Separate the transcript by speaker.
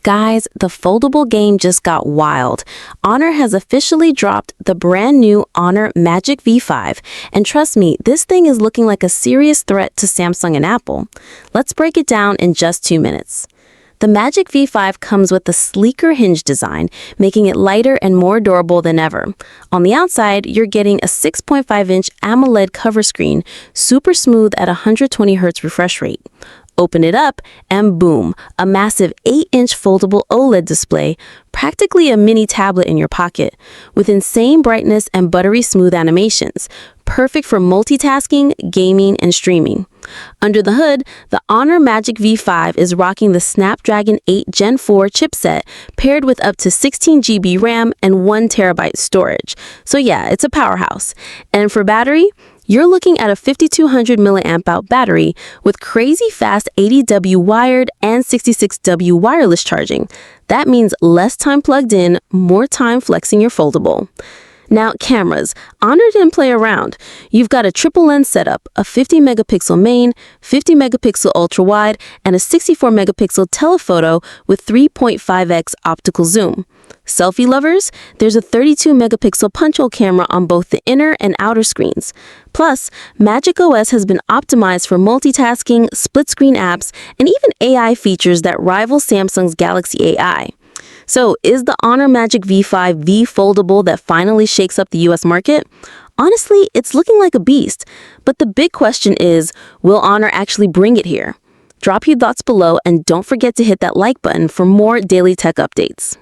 Speaker 1: Guys, the foldable game just got wild. Honor has officially dropped the brand new Honor Magic V5, and trust me, this thing is looking like a serious threat to Samsung and Apple. Let's break it down in just 2 minutes. The Magic V5 comes with a sleeker hinge design, making it lighter and more durable than ever. On the outside, you're getting a 6.5-inch AMOLED cover screen, super smooth at 120Hz refresh rate. Open it up, and boom, a massive 8-inch foldable OLED display, practically a mini tablet in your pocket, with insane brightness and buttery smooth animations, perfect for multitasking, gaming, and streaming. Under the hood, the Honor Magic V5 is rocking the Snapdragon 8 Gen 4 chipset, paired with up to 16GB RAM and 1TB storage. So yeah, it's a powerhouse. And for battery, you're looking at a 5200 mAh battery with crazy fast 80W wired and 66W wireless charging. That means less time plugged in, more time flexing your foldable. Now, cameras. Honor didn't play around. You've got a triple lens setup, a 50-megapixel main, 50-megapixel ultra-wide, and a 64-megapixel telephoto with 3.5x optical zoom. Selfie lovers, there's a 32-megapixel punch-hole camera on both the inner and outer screens. Plus, Magic OS has been optimized for multitasking, split-screen apps, and even AI features that rival Samsung's Galaxy AI. So, is the Honor Magic V5 the foldable that finally shakes up the US market? Honestly, it's looking like a beast. But the big question is, will Honor actually bring it here? Drop your thoughts below and don't forget to hit that like button for more daily tech updates.